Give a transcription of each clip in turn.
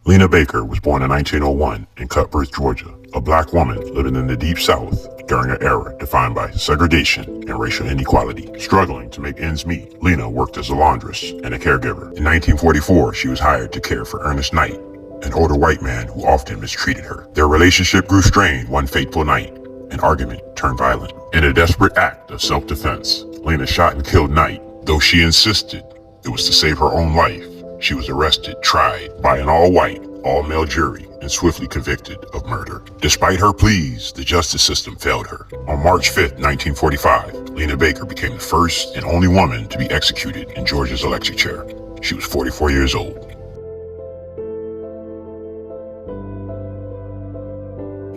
Lena Baker was born in 1901 in Cutbirth, Georgia, a black woman living in the Deep South during an era defined by segregation and racial inequality. Struggling to make ends meet, Lena worked as a laundress and a caregiver. In 1944, she was hired to care for Ernest Knight, an older white man who often mistreated her. Their relationship grew strained one fateful night. An argument turned violent. In a desperate act of self-defense, Lena shot and killed Knight. Though she insisted it was to save her own life, she was arrested, tried by an all-white, all-male jury, and swiftly convicted of murder. Despite her pleas, the justice system failed her. On March 5, 1945, Lena Baker became the first and only woman to be executed in Georgia's electric chair. She was 44 years old.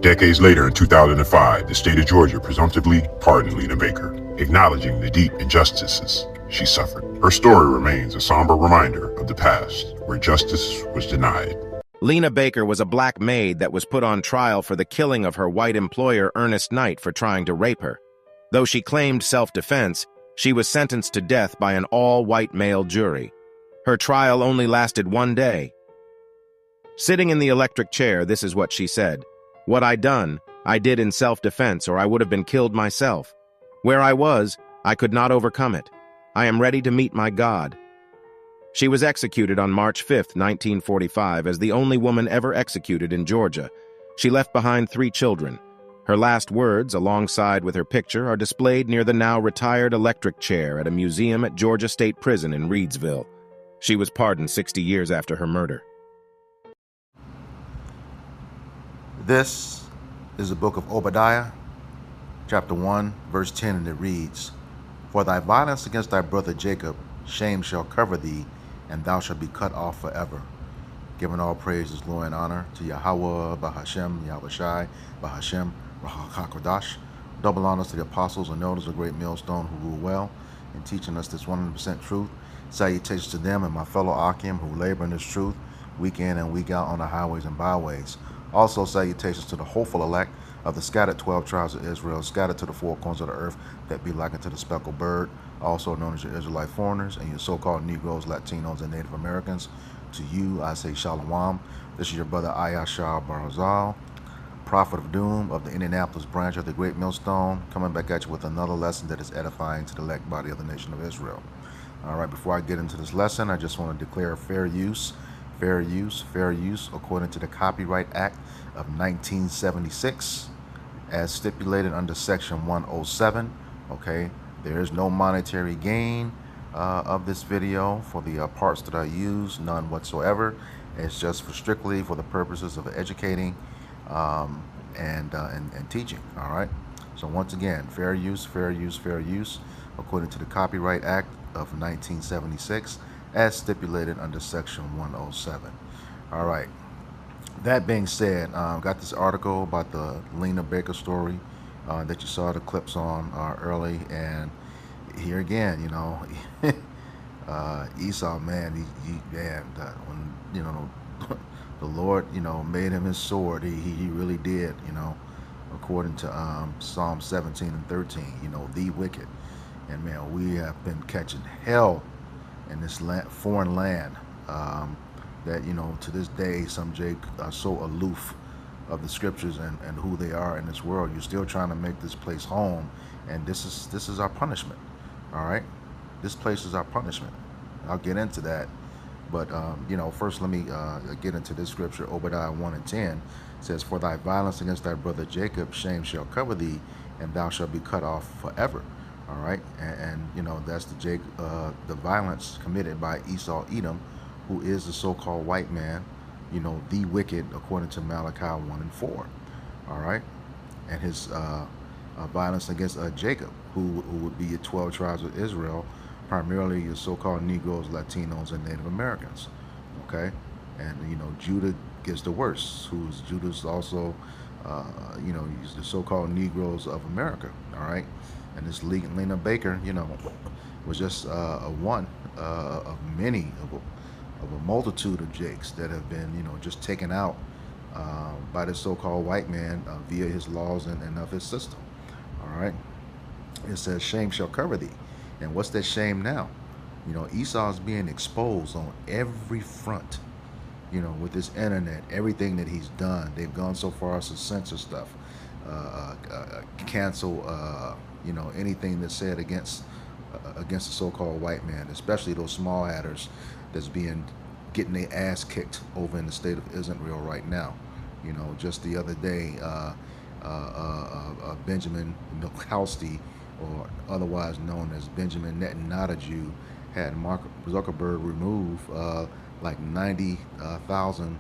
Decades later, in 2005, the state of Georgia presumptively pardoned Lena Baker, acknowledging the deep injustices she suffered. Her story remains a somber reminder of the past, where justice was denied. Lena Baker was a black maid that was put on trial for the killing of her white employer Ernest Knight for trying to rape her. Though she claimed self-defense, she was sentenced to death by an all-white male jury. Her trial only lasted 1 day. Sitting in the electric chair, this is what she said. "What I done, I did in self-defense, or I would have been killed myself. Where I was, I could not overcome it. I am ready to meet my God." She was executed on March 5, 1945, as the only woman ever executed in Georgia. She left behind 3 children. Her last words, alongside with her picture, are displayed near the now retired electric chair at a museum at Georgia State Prison in Reedsville. She was pardoned 60 years after her murder. This is the book of Obadiah, chapter 1, verse 10, and it reads, "For thy violence against thy brother Jacob, shame shall cover thee, and thou shalt be cut off forever." Giving all praises, glory, and honor to Yahweh, Bahashem, Yahushai, Bahashem, Rahakakodash. Double honors to the apostles and elders of Great Millstone who rule well in teaching us this 100% truth. Salutations to them and my fellow Akim who labor in this truth week in and week out on the highways and byways. Also salutations to the hopeful elect of the scattered 12 tribes of Israel, scattered to the 4 corners of the earth that be likened to the speckled bird, also known as your Israelite foreigners and your so-called Negroes, Latinos, and Native Americans. To you, I say Shalom. This is your brother Ayashar Barazal, prophet of doom of the Indianapolis branch of the Great Millstone, coming back at you with another lesson that is edifying to the elect body of the nation of Israel. All right, before I get into this lesson, I just want to declare fair use according to the Copyright Act of 1976 as stipulated under section 107. Okay, there is no monetary gain of this video for the parts that I use, none whatsoever. It's just strictly for the purposes of educating and teaching. All right, so once again, fair use according to the Copyright Act of 1976 as stipulated under section 107. All right, that being said, got this article about the Lena Baker story that you saw the clips on early, and here again, you know, Esau, man, when, you know, the Lord, you know, made him his sword, he really did, you know, according to Psalm 17 and 13, you know, the wicked. And man, we have been catching hell in this foreign land that, you know, to this day, some are so aloof of the scriptures and who they are in this world. You're still trying to make this place home, and this is our punishment. All right, this place is our punishment. I'll get into that, but you know, first let me get into this scripture. Obadiah 1 and 10 says, "For thy violence against thy brother Jacob, shame shall cover thee, and thou shalt be cut off forever." All right, and you know, that's the violence committed by Esau Edom, who is the so-called white man, you know, the wicked, according to Malachi 1 and 4. All right, and his violence against Jacob, who would be your 12 tribes of Israel, primarily your so-called Negroes, Latinos, and Native Americans. Okay, and you know, Judah gets the worst. Judah's also, you know, he's the so-called Negroes of America. All right. And this Lena Baker, you know, was just one of many, of a multitude of Jakes that have been, you know, just taken out by the so-called white man via his laws and of his system. All right. It says, "Shame shall cover thee." And what's that shame now? You know, Esau is being exposed on every front. You know, with this internet, everything that he's done, they've gone so far as to censor stuff, cancel, you know, anything that's said against the so-called white man, especially those small hatters that's being getting their ass kicked over in the state of Israel right now. You know, just the other day, Benjamin Mikulski, or otherwise known as Benjamin Netanyahu, had Mark Zuckerberg remove like 90,000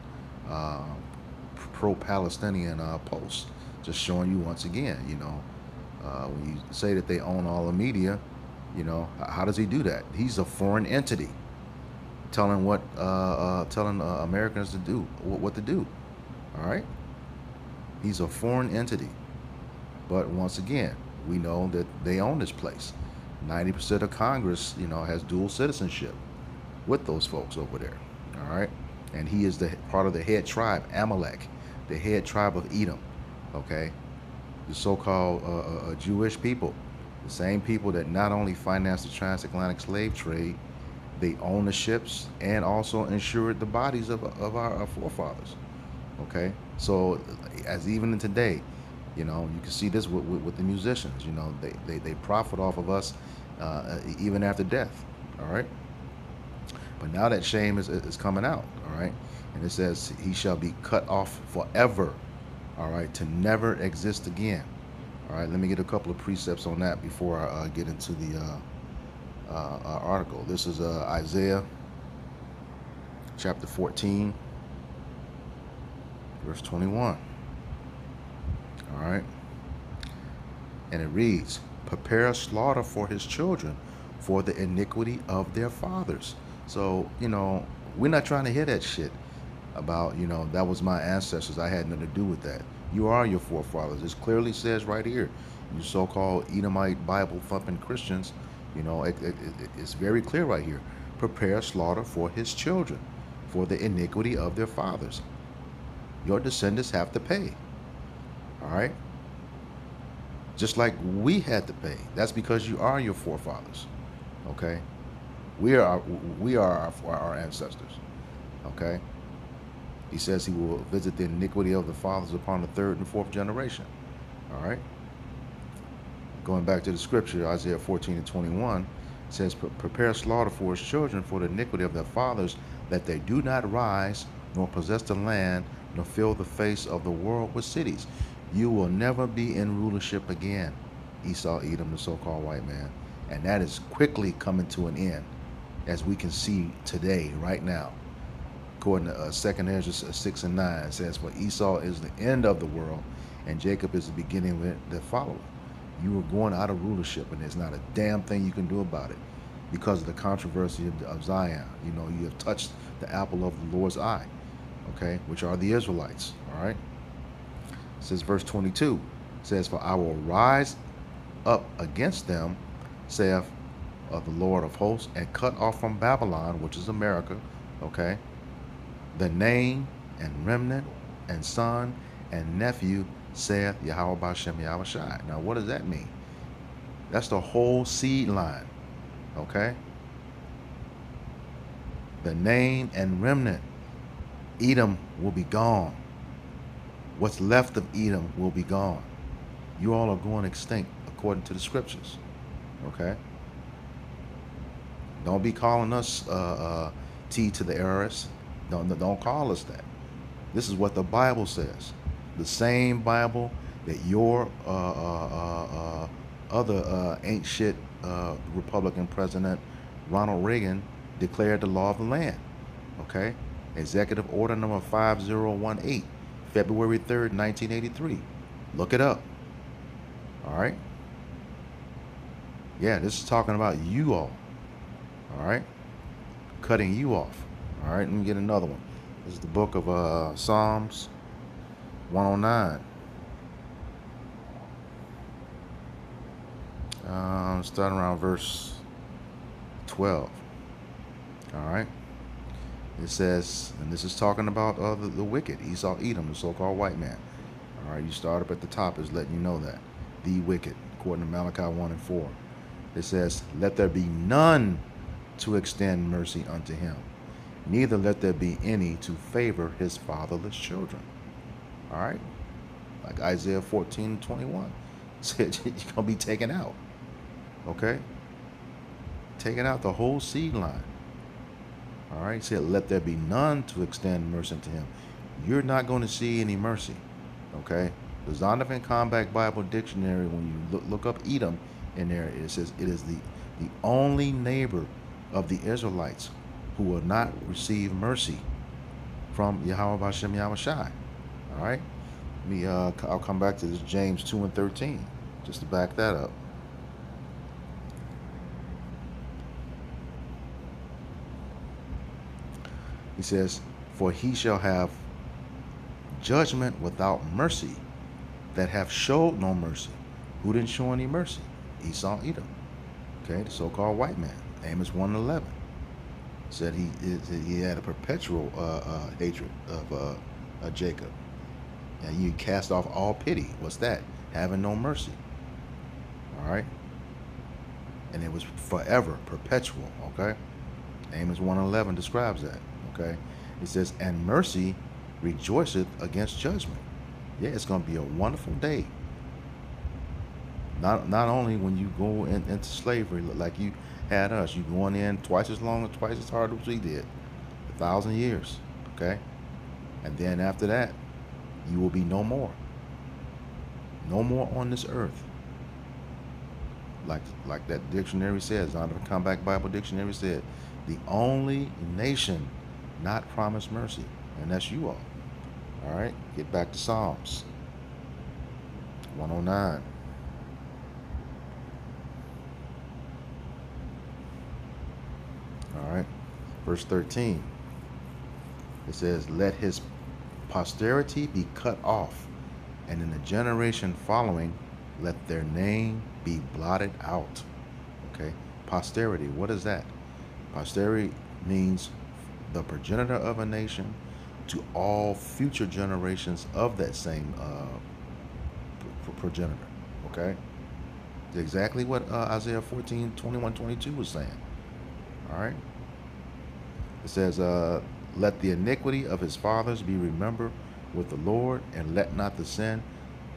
pro-Palestinian posts, just showing you once again, you know, when you say that they own all the media, you know, how does he do that? He's a foreign entity telling telling Americans to do what to do. All right, he's a foreign entity, but once again, we know that they own this place. 90% of Congress, you know, has dual citizenship with those folks over there. All right, and he is the part of the head tribe, Amalek, the head tribe of Edom. Okay, the so-called Jewish people, the same people that not only financed the transatlantic slave trade, they own the ships and also insured the bodies of our forefathers. Okay, so as even in today, you know, you can see this with the musicians. You know, they profit off of us even after death. All right, but now that shame is coming out. All right, and it says he shall be cut off forever. All right, to never exist again. All right, let me get a couple of precepts on that before I get into the article. This is Isaiah chapter 14, verse 21. All right, and it reads, prepare slaughter for his children for the iniquity of their fathers. So, you know, we're not trying to hear that shit about, you know, that was my ancestors, I had nothing to do with that. You are your forefathers. It clearly says right here, you so-called Edomite Bible thumping Christians, you know, it's very clear right here. Prepare slaughter for his children for the iniquity of their fathers. Your descendants have to pay. All right, just like we had to pay. That's because you are your forefathers. Okay, we are our ancestors. Okay, he says he will visit the iniquity of the fathers upon the third and fourth generation. All right, going back to the scripture, Isaiah 14 and 21 says, prepare slaughter for his children for the iniquity of their fathers, that they do not rise nor possess the land nor fill the face of the world with cities. You will never be in rulership again, Esau, Edom, the so-called white man. And that is quickly coming to an end, as we can see today, right now. According to 2nd Ezra 6 and 9, it says, for Esau is the end of the world, and Jacob is the beginning of it that followeth. You are going out of rulership, and there's not a damn thing you can do about it because of the controversy of Zion. You know, you have touched the apple of the Lord's eye, okay, which are the Israelites. All right. It says verse 22, says, for I will rise up against them, saith the Lord of hosts, and cut off from Babylon, which is America, okay, the name and remnant and son and nephew, saith Yahweh B'Shem Yahweh Shai. Now, what does that mean? That's the whole seed line, okay? The name and remnant. Edom will be gone. What's left of Edom will be gone. You all are going extinct according to the scriptures, okay? Don't be calling us T to the heiress. Don't call us that. This is what the Bible says. The same Bible that your other ain't shit Republican President Ronald Reagan declared the law of the land. Okay? Executive Order number 5018, February 3rd, 1983. Look it up. All right? Yeah, this is talking about you all. All right? Cutting you off. All right, let me get another one. This is the book of Psalms 109. Starting around verse 12. All right. It says, and this is talking about the wicked, Esau, Edom, the so-called white man. All right, you start up at the top is letting you know that. The wicked, according to Malachi 1 and 4. It says, let there be none to extend mercy unto him, neither let there be any to favor his fatherless children. All right? Like Isaiah 14:21 said, you're going to be taken out. Okay? Taking out the whole seed line. All right? He said, let there be none to extend mercy to him. You're not going to see any mercy. Okay? The Zondervan Combat Bible Dictionary, when you look up Edom in there, it says it is the only neighbor of the Israelites who will not receive mercy from Yahweh Bashem Yahweh Shai. All right? I'll come back to this James 2:13 just to back that up. He says, for he shall have judgment without mercy that have showed no mercy. Who didn't show any mercy? Esau, Edom. Okay, the so-called white man. Amos 1:11 said he had a perpetual hatred of Jacob. And you cast off all pity. What's that? Having no mercy. All right? And it was forever, perpetual. Okay? Amos 1:11 describes that. Okay? It says, and mercy rejoiceth against judgment. Yeah, it's going to be a wonderful day. Not only when you go into slavery like you had us, you going in twice as long and twice as hard as we did, 1,000 years. Okay? And then after that, you will be no more. No more on this earth. Like that dictionary says, on the Comeback Bible Dictionary said, the only nation not promised mercy, and that's you all. All right, get back to Psalms 109. All right, verse 13. It says, let his posterity be cut off, and in the generation following, let their name be blotted out. Okay, posterity, what is that? Posterity means the progenitor of a nation to all future generations of that same progenitor. Okay, it's exactly what Isaiah 14:21-22 was saying. All right, it says, let the iniquity of his fathers be remembered with the Lord, and let not the sin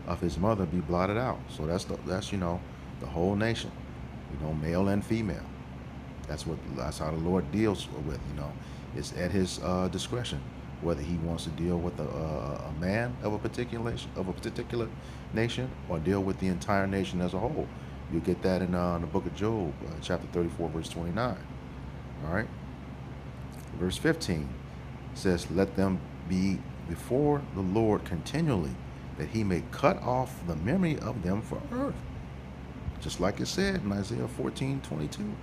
of his mother be blotted out. So that's the whole nation, male and female. That's how the Lord deals with. It's at his discretion whether he wants to deal with a man of a particular nation or deal with the entire nation as a whole. You get that in the book of Job, chapter 34, verse 29. All right, verse 15 says, let them be before the Lord continually, that he may cut off the memory of them for earth. Just like it said in Isaiah 14:22.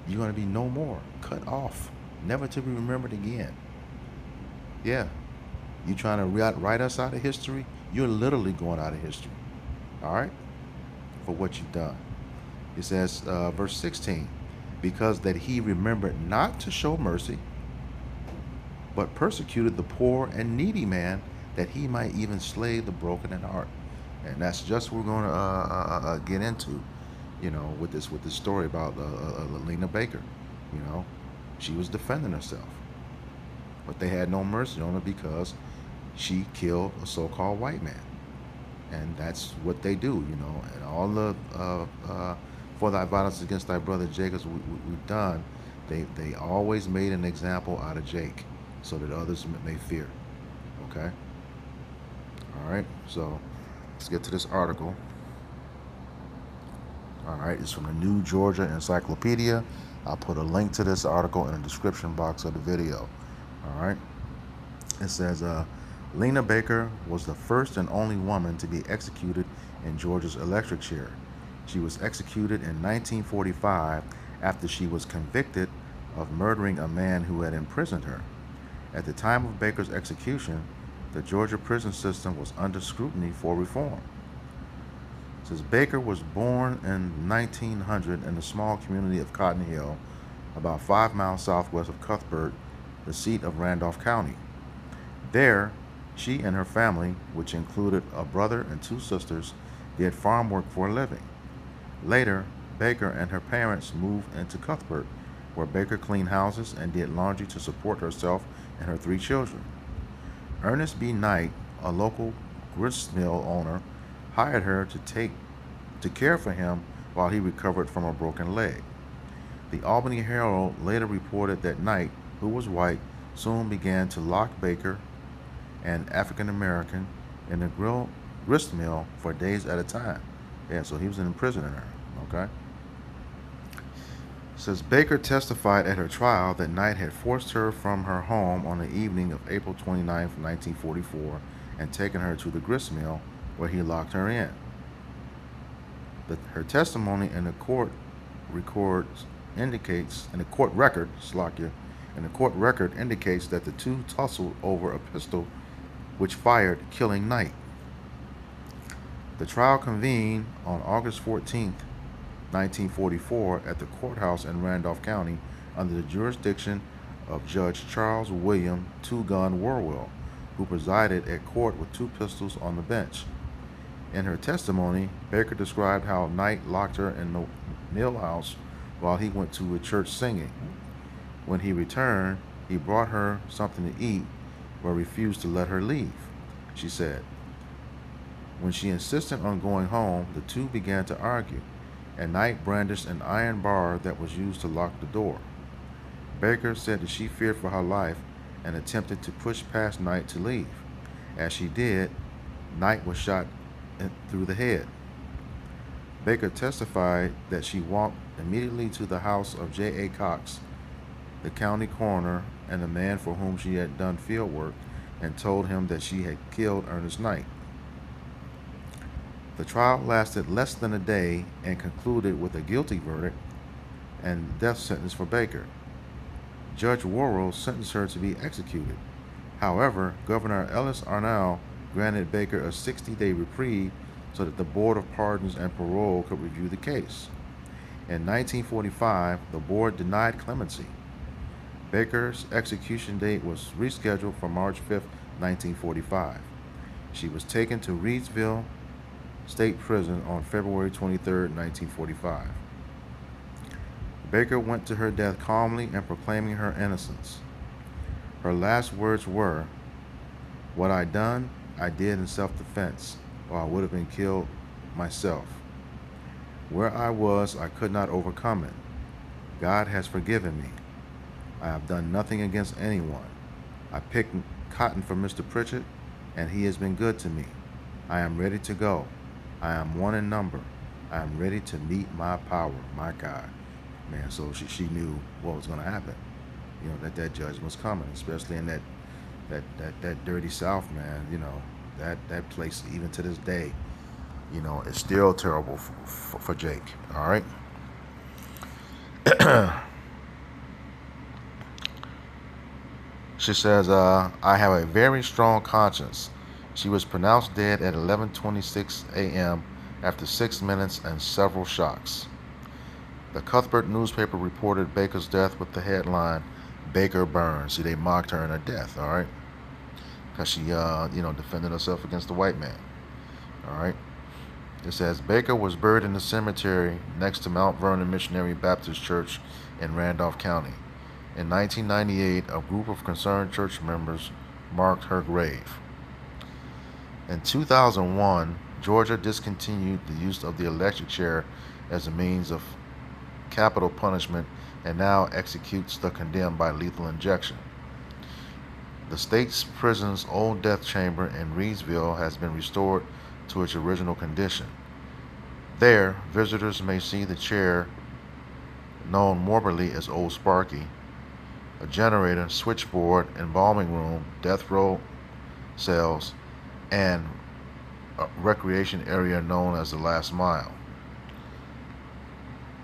You're going to be no more, cut off, never to be remembered again. Yeah, you trying to write us out of history? You're literally going out of history. All right, for what you've done. It says, verse 16, because that he remembered not to show mercy, but persecuted the poor and needy man, that he might even slay the broken in heart. And that's just what we're going to get into, with this story about Lena Baker. She was defending herself, but they had no mercy on her because she killed a so-called white man, and that's what they do. And all the for thy violence against thy brother Jacob we've done, they always made an example out of Jake, so that others may fear. Okay. All right. So let's get to this article. All right, it's from the New Georgia Encyclopedia. I'll put a link to this article in the description box of the video. All right. It says, Lena Baker was the first and only woman to be executed in Georgia's electric chair. She was executed in 1945 after she was convicted of murdering a man who had imprisoned her. At the time of Baker's execution, the Georgia prison system was under scrutiny for reform. It says Baker was born in 1900 in the small community of Cotton Hill, about 5 miles southwest of Cuthbert, the seat of Randolph County. There, she and her family, which included a brother and 2 sisters, did farm work for a living. Later, Baker and her parents moved into Cuthbert, where Baker cleaned houses and did laundry to support herself and her 3 children. Ernest B. Knight, a local gristmill owner, hired her to care for him while he recovered from a broken leg. The Albany Herald later reported that Knight, who was white, soon began to lock Baker, an African American, in the grist mill for days at a time. Yeah, so he was imprisoning her. Okay. Says Baker testified at her trial that Knight had forced her from her home on the evening of April 29, 1944, and taken her to the grist mill where he locked her in. Her testimony in the court records indicates in the court record, indicates that the two tussled over a pistol which fired, killing Knight. The trial convened on August 14, 1944 at the courthouse in Randolph County under the jurisdiction of Judge Charles William Two Gun Worwell, who presided at court with 2 pistols on the bench. In her testimony, Baker described how Knight locked her in the mill house while he went to a church singing. When he returned, he brought her something to eat, but refused to let her leave, she said. When she insisted on going home, the two began to argue, and Knight brandished an iron bar that was used to lock the door. Baker said that she feared for her life and attempted to push past Knight to leave. As she did, Knight was shot through the head. Baker testified that she walked immediately to the house of J.A. Cox, the county coroner and the man for whom she had done field work, and told him that she had killed Ernest Knight. The trial lasted less than a day and concluded with a guilty verdict and death sentence for Baker. Judge Worrell sentenced her to be executed. However, Governor Ellis Arnall granted Baker a 60-day reprieve so that the Board of Pardons and Parole could review the case. In 1945, the board denied clemency. Baker's execution date was rescheduled for March 5, 1945. She was taken to Reidsville State Prison on February 23, 1945. Baker went to her death calmly and proclaiming her innocence. Her last words were, "What I done, I did in self-defense, or I would have been killed myself. Where I was, I could not overcome it. God has forgiven me. I have done nothing against anyone. I picked cotton for Mr. Pritchett, and he has been good to me. I am ready to go. I am one in number. I am ready to meet my power, my God." Man, so she knew what was going to happen. You know, that judgment was coming, especially in that dirty South, man. You know, that place, even to this day, you know, it's still terrible for Jake. All right. She says, I have a very strong conscience. She was pronounced dead at 11:26 a.m. after 6 minutes and several shocks. The Cuthbert newspaper reported Baker's death with the headline, "Baker burns." See, they mocked her in her death, all right? Because she, defended herself against the white man, all right? It says, Baker was buried in the cemetery next to Mount Vernon Missionary Baptist Church in Randolph County. In 1998, a group of concerned church members marked her grave. In 2001, Georgia discontinued the use of the electric chair as a means of capital punishment and now executes the condemned by lethal injection. The state's prison's old death chamber in Reidsville has been restored to its original condition. There, visitors may see the chair, known morbidly as Old Sparky, a generator, switchboard, embalming room, death row cells, and a recreation area known as the Last Mile.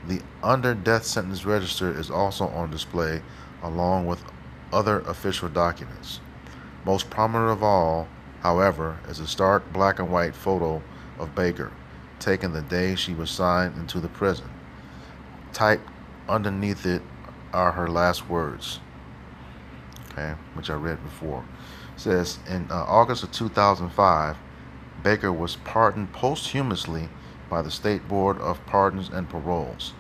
The under death sentence register is also on display along with other official documents. Most prominent of all, however, is a stark black and white photo of Baker, taken the day she was signed into the prison. Typed underneath it are her last words, okay, which I read before. It says, in August of 2005, Baker was pardoned posthumously by the State Board of Pardons and Paroles.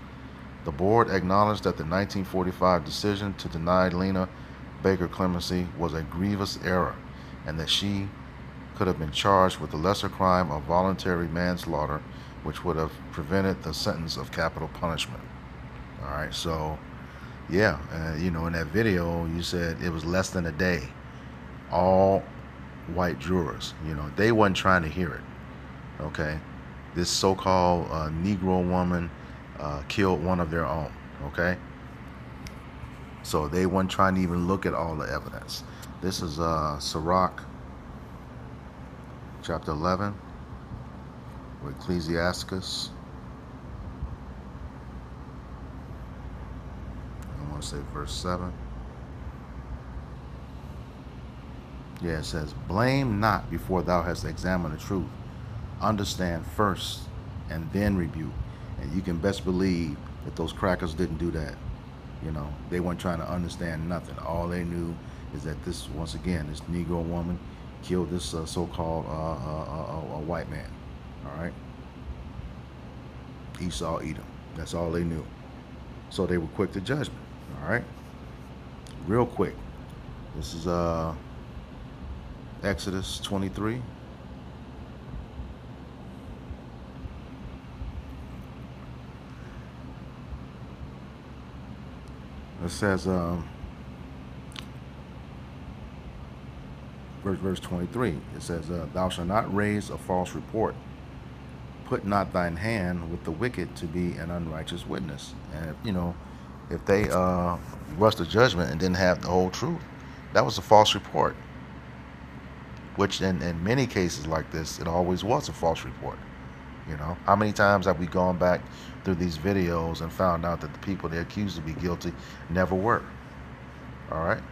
The board acknowledged that the 1945 decision to deny Lena Baker clemency was a grievous error, and that she could have been charged with the lesser crime of voluntary manslaughter, which would have prevented the sentence of capital punishment. All right, so yeah, in that video, you said it was less than a day. All white jurors, they wasn't trying to hear it. Okay, this so-called Negro woman killed one of their own. Okay, so they weren't trying to even look at all the evidence. This is Sirach, chapter 11, or Ecclesiasticus. I want to say verse 7. Yeah, it says, blame not before thou hast examined the truth. Understand first and then rebuke. And you can best believe that those crackers didn't do that. They weren't trying to understand nothing. All they knew is that this, once again, this Negro woman killed this so-called white man. All right? Esau, Edom. That's all they knew. So they were quick to judgment. All right? Real quick. This is Exodus 23. It says, verse 23, it says, thou shalt not raise a false report. Put not thine hand with the wicked to be an unrighteous witness. And, if they rushed to judgment and didn't have the whole truth, that was a false report. Which in many cases like this, it always was a false report. How many times have we gone back through these videos and found out that the people they accused to be guilty never were? All right.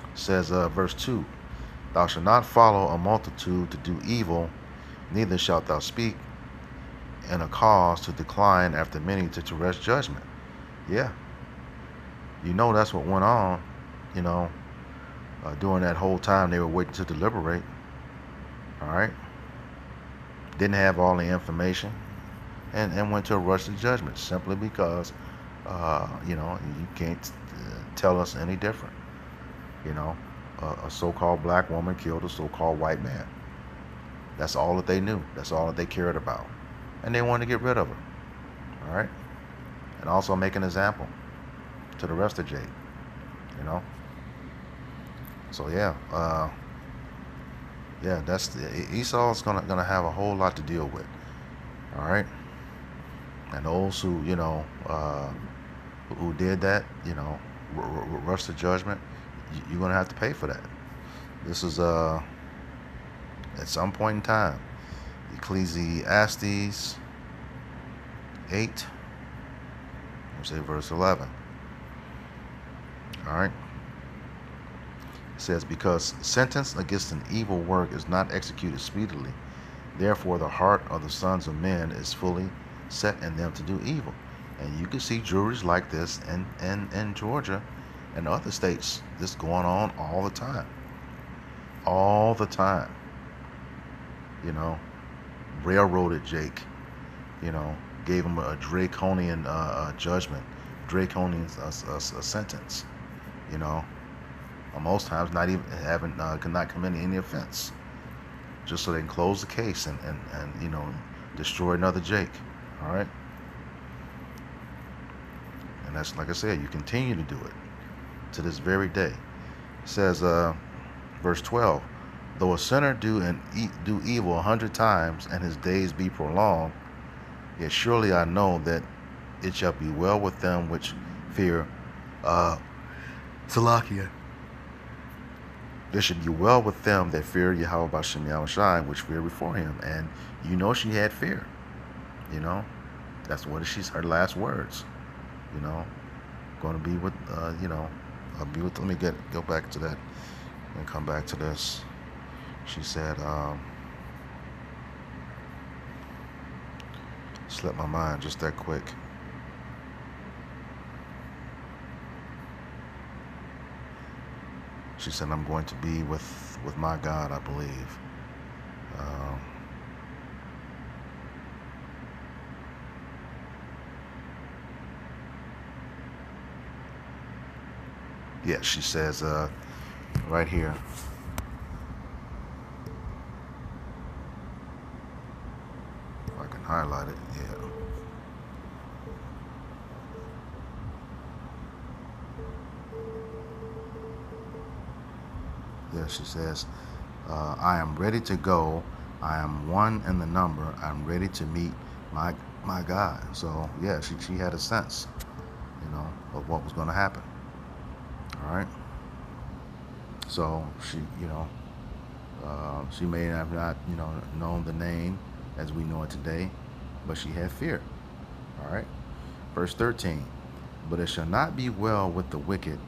It says verse 2, thou shalt not follow a multitude to do evil, neither shalt thou speak in a cause to decline after many to rest judgment. Yeah. That's what went on, during that whole time they were waiting to deliberate. All right. Didn't have all the information and went to a rush to judgment simply because, you can't tell us any different. A so-called black woman killed a so-called white man. That's all that they knew. That's all that they cared about. And they wanted to get rid of her. All right. And also make an example to the rest of Jake. So yeah, that's Esau's gonna have a whole lot to deal with. All right, and those who who did that, rush to judgment, you're gonna have to pay for that. This is at some point in time, Ecclesiastes 8. Let's say verse 11. All right. It says, because sentence against an evil work is not executed speedily, therefore the heart of the sons of men is fully set in them to do evil. And you can see juries like this in Georgia and other states. This going on all the time. All the time. Railroaded Jake. Gave him a draconian judgment, draconian sentence. Most times not even not committing any offense, just so they can close the case and destroy another Jake. All right. And that's, like I said, you continue to do it to this very day. It says, verse 12, though a sinner do evil 100 times and his days be prolonged, yet surely I know that it shall be well with them which fear Salakia. There should be well with them that fear Yahweh B'Shem Yahushai, which fear before him. And she had fear. That's what she's her last words. Going to be with I'll be with. Let me go back to that and come back to this. She said, slipped my mind just that quick. She said, I'm going to be with my God, I believe. Yeah, she says right here. If I can highlight it, yeah. Yeah, she says, I am ready to go. I am one in the number. I'm ready to meet my my God. So yeah, she had a sense, of what was going to happen. All right. So she may have not, known the name as we know it today, but she had fear. All right. Verse 13. But it shall not be well with the wicked,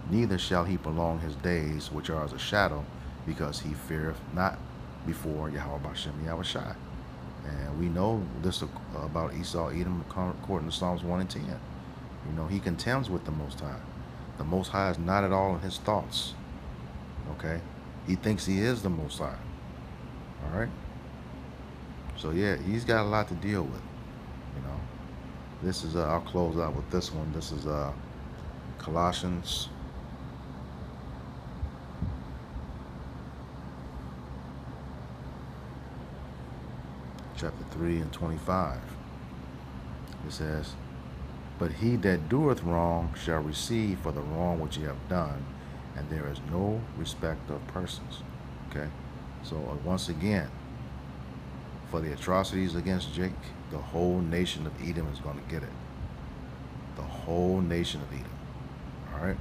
neither shall he prolong his days, which are as a shadow, because he feareth not before Yahweh Bashem Yahweh Shai. And we know this about Esau Edom according to Psalms 1 and 10. He contends with the Most High. The Most High is not at all in his thoughts. Okay? He thinks he is the Most High. All right? So yeah, he's got a lot to deal with. This is, I'll close out with this one. This is Colossians chapter 3 and 25. It says, but he that doeth wrong shall receive for the wrong which he hath done, and there is no respect of persons. Okay? So once again, for the atrocities against Jake, the whole nation of Edom is going to get it. The whole nation of Edom. All right?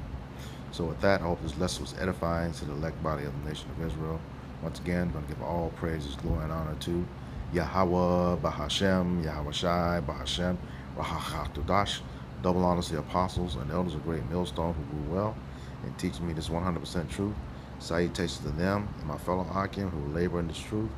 So with that, I hope this lesson was edifying to the elect body of the nation of Israel. Once again, I'm going to give all praises, glory, and honor to Yahweh, Bahashem, Yahweh Shai, Bahashem, Rahachatudash. Double honors to the apostles and elders of great millstone who grew well and teach me this 100% truth. Salutations to them and my fellow Akim who labor in this truth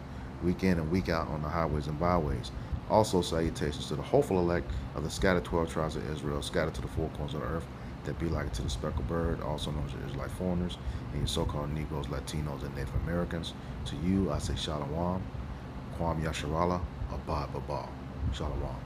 week in and week out on the highways and byways. Also salutations to the hopeful elect of the scattered 12 tribes of Israel, scattered to the four corners of the earth, that be like to the speckled bird, also known as Israelite foreigners, and your so-called Negroes, Latinos, and Native Americans. To you, I say Shalom, Kwam Yasharallah, Abad Babal. Shalom.